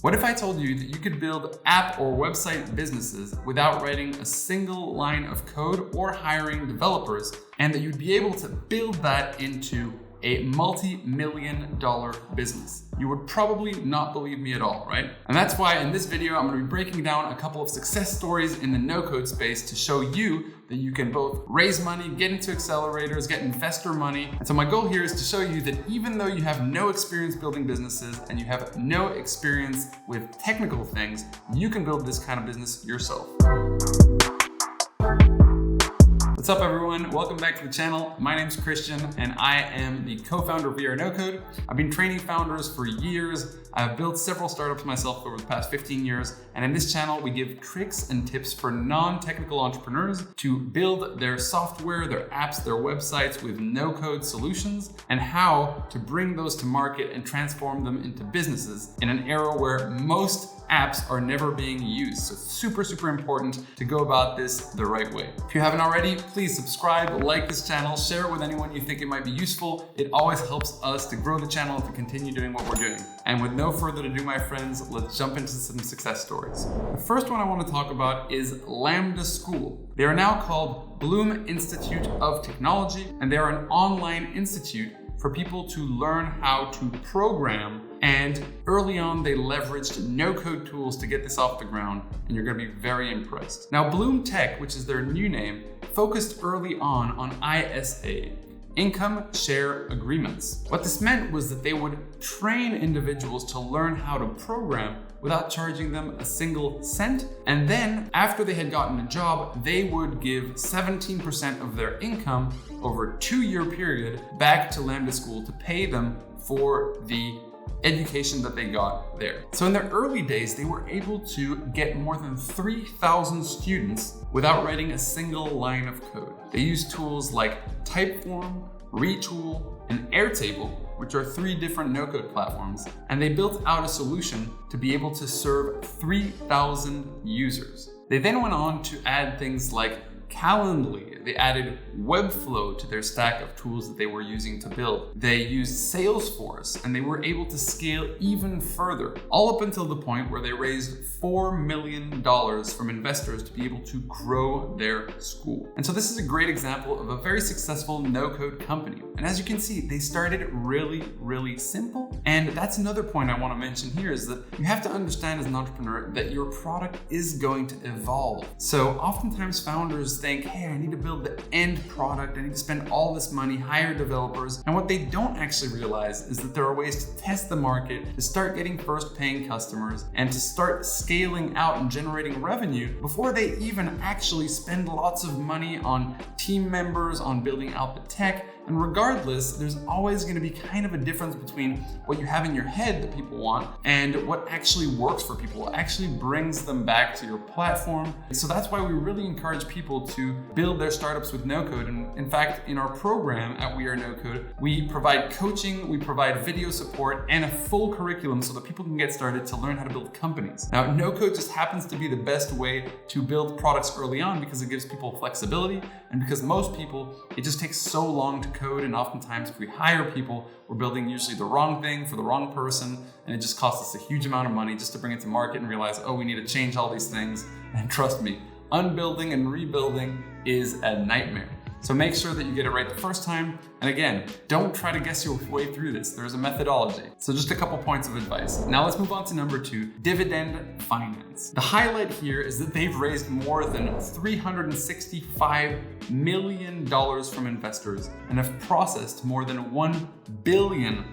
What if I told you that you could build app or website businesses without writing a single line of code or hiring developers, and that you'd be able to build that into a multi-million-dollar business? You would probably not believe me at all, right? And that's why in this video, I'm gonna be breaking down a couple of success stories in the no-code space to show you that you can both raise money, get into accelerators, get investor money. And so my goal here is to show you that even though you have no experience building businesses and you have no experience with technical things, you can build this kind of business yourself. What's up everyone? Welcome back to the channel. My name's Christian and I am the co-founder of WeAreNoCode. I've been training founders for years. I've built several startups myself over the past 15 years. And in this channel, we give tricks and tips for non-technical entrepreneurs to build their software, their apps, their websites with no-code solutions, and how to bring those to market and transform them into businesses in an era where most apps are never being used. So it's super important to go about this the right way. If you haven't already, please subscribe, like this channel, share it with anyone you think it might be useful. It always helps us to grow the channel and to continue doing what we're doing. And with no further ado, my friends, let's jump into some success stories. The first one I want to talk about is Lambda School. They are now called Bloom Institute of Technology, and they are an online institute for people to learn how to program. And early on, they leveraged no-code tools to get this off the ground, and you're gonna be very impressed. Now, Bloom Tech, which is their new name, focused early on ISA, income share agreements. What this meant was that they would train individuals to learn how to program without charging them a single cent. And then after they had gotten a job, they would give 17% of their income over a 2-year period back to Lambda School to pay them for the education that they got there. So in their early days, they were able to get more than 3,000 students without writing a single line of code. They used tools like Typeform, Retool, and Airtable, which are 3 different no-code platforms, and they built out a solution to be able to serve 3,000 users. They then went on to add things like Calendly. They added Webflow to their stack of tools that they were using to build. They used Salesforce, and they were able to scale even further, all up until the point where they raised $4 million from investors to be able to grow their school. And so this is a great example of a very successful no-code company. And as you can see, they started really simple. And that's another point I want to mention here, is that you have to understand as an entrepreneur that your product is going to evolve. So oftentimes founders think, hey, I need to build the end product. I need to spend all this money, hire developers. And what they don't actually realize is that there are ways to test the market, to start getting first paying customers, and to start scaling out and generating revenue before they even actually spend lots of money on team members, on building out the tech. And regardless, there's always going to be kind of a difference between what you have in your head that people want and what actually works for people, what actually brings them back to your platform. So that's why we really encourage people to build their startups with no-code. And in fact, in our program at WeAreNoCode, we provide coaching, we provide video support, and a full curriculum so that people can get started to learn how to build companies. Now, no-code just happens to be the best way to build products early on because it gives people flexibility, and because most people, it just takes so long to code, and oftentimes if we hire people, we're building usually the wrong thing for the wrong person, and it just costs us a huge amount of money just to bring it to market and realize, oh, we need to change all these things. And trust me, unbuilding and rebuilding is a nightmare. So make sure that you get it right the first time. And again, don't try to guess your way through this. There's a methodology. So just a couple points of advice. Now let's move on to number 2, Dividend Finance. The highlight here is that they've raised more than $365 million from investors and have processed more than $1 billion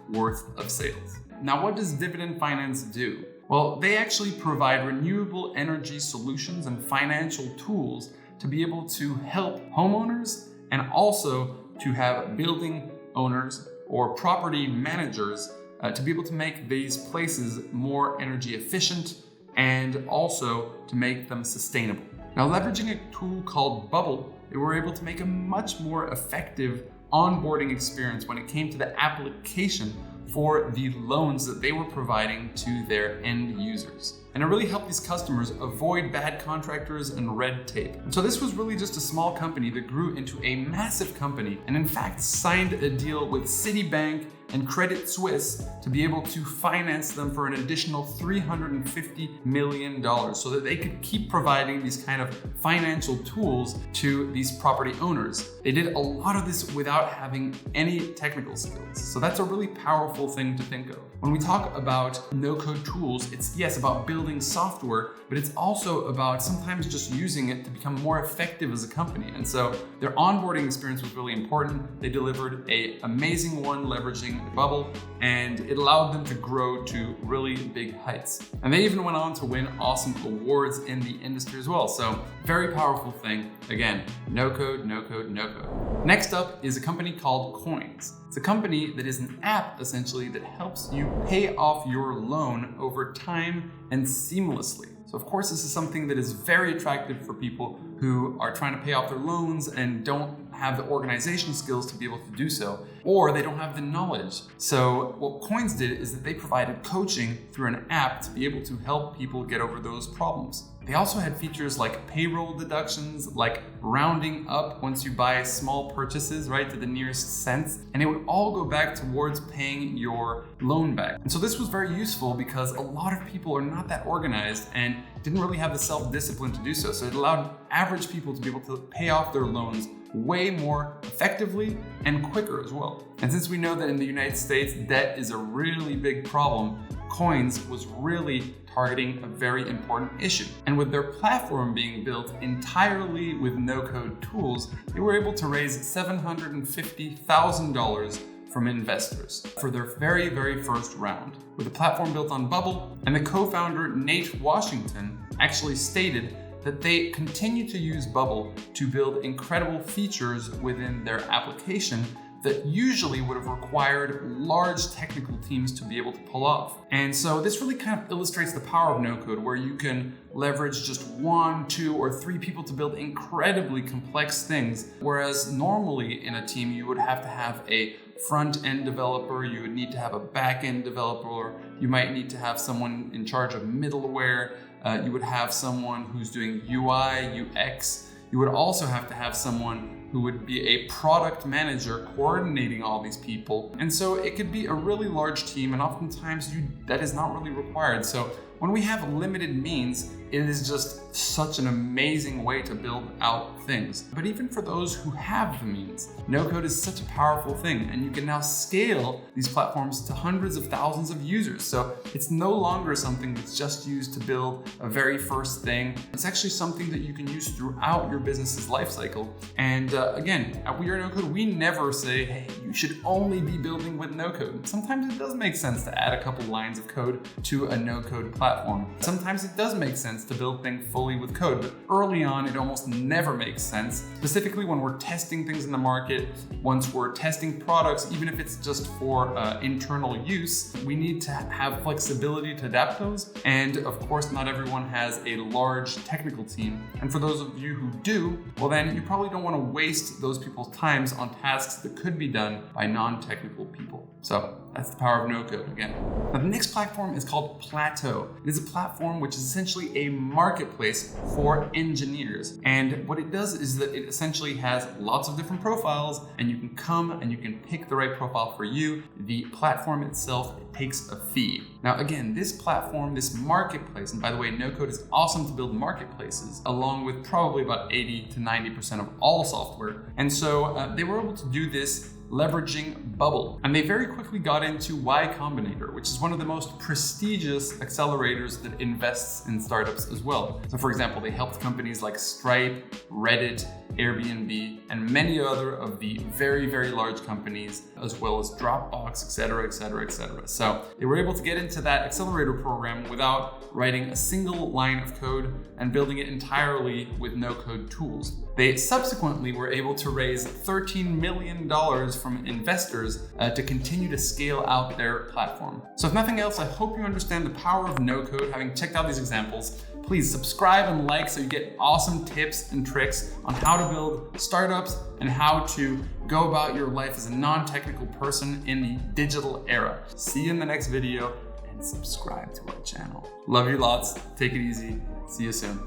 worth of sales. Now, what does Dividend Finance do? Well, they actually provide renewable energy solutions and financial tools to be able to help homeowners and also to have building owners or property managers to be able to make these places more energy efficient and also to make them sustainable. Now, leveraging a tool called Bubble, they were able to make a much more effective onboarding experience when it came to the application for the loans that they were providing to their end users. And it really helped these customers avoid bad contractors and red tape. And so this was really just a small company that grew into a massive company, and in fact signed a deal with Citibank and Credit Suisse to be able to finance them for an additional $350 million so that they could keep providing these kind of financial tools to these property owners. They did a lot of this without having any technical skills. So that's a really powerful thing to think of. When we talk about no-code tools, it's yes about building software, but it's also about sometimes just using it to become more effective as a company. And so their onboarding experience was really important. They delivered an amazing one leveraging Bubble, and it allowed them to grow to really big heights. And they even went on to win awesome awards in the industry as well. So very powerful thing. Again, no code, no code, no code. Next up is a company called Qoins. It's a company that is an app essentially that helps you pay off your loan over time and seamlessly. So of course, this is something that is very attractive for people who are trying to pay off their loans and don't have the organization skills to be able to do so, or they don't have the knowledge. So what Qoins did is that they provided coaching through an app to be able to help people get over those problems. They also had features like payroll deductions, like rounding up once you buy small purchases, right, to the nearest cents, and it would all go back towards paying your loan back. And so this was very useful because a lot of people are not that organized and didn't really have the self-discipline to do so. So it allowed average people to be able to pay off their loans way more effectively and quicker as well. And since we know that in the United States, debt is a really big problem, Qoins was really targeting a very important issue. And with their platform being built entirely with no-code tools, they were able to raise $750,000 from investors for their very, very first round. With the platform built on Bubble, and the co-founder Nate Washington actually stated that they continue to use Bubble to build incredible features within their application that usually would have required large technical teams to be able to pull off. And so this really kind of illustrates the power of no-code, where you can leverage just 1, 2, or 3 people to build incredibly complex things, whereas normally in a team you would have to have a front-end developer, you would need to have a back-end developer, you might need to have someone in charge of middleware, you would have someone who's doing UI, UX, you would also have to have someone who would be a product manager coordinating all these people. And so it could be a really large team, and oftentimes that is not really required. So when we have limited means, it is just such an amazing way to build out things. But even for those who have the means, no-code is such a powerful thing, and you can now scale these platforms to hundreds of thousands of users. So it's no longer something that's just used to build a very first thing. It's actually something that you can use throughout your business's life cycle. And again, at WeAreNoCode, we never say, hey, you should only be building with no-code. Sometimes it does make sense to add a couple lines of code to a no-code platform. Sometimes it does make sense to build things fully with code, but early on, it almost never makes sense, specifically when we're testing things in the market. Once we're testing products, even if it's just for internal use, we need to have flexibility to adapt those. And of course, not everyone has a large technical team. And for those of you who do, well then you probably don't want to waste those people's times on tasks that could be done by non-technical people. So that's the power of no-code again. Now, the next platform is called Plato. It is a platform which is essentially a marketplace for engineers. And what it does is that it essentially has lots of different profiles, and you can come and you can pick the right profile for you. The platform itself takes a fee. Now again, this platform, this marketplace, and by the way, no-code is awesome to build marketplaces, along with probably about 80 to 90% of all software. And so they were able to do this leveraging Bubble. And they very quickly got into Y Combinator, which is one of the most prestigious accelerators that invests in startups as well. So for example, they helped companies like Stripe, Reddit, Airbnb, and many other of the very, very large companies, as well as Dropbox, etc., etc., etc. So they were able to get into that accelerator program without writing a single line of code and building it entirely with no-code tools. They subsequently were able to raise $13 million from investors to continue to scale out their platform. So if nothing else, I hope you understand the power of no-code, having checked out these examples. Please subscribe and like so you get awesome tips and tricks on how to build startups and how to go about your life as a non-technical person in the digital era. See you in the next video, and subscribe to our channel. Love you lots. Take it easy. See you soon.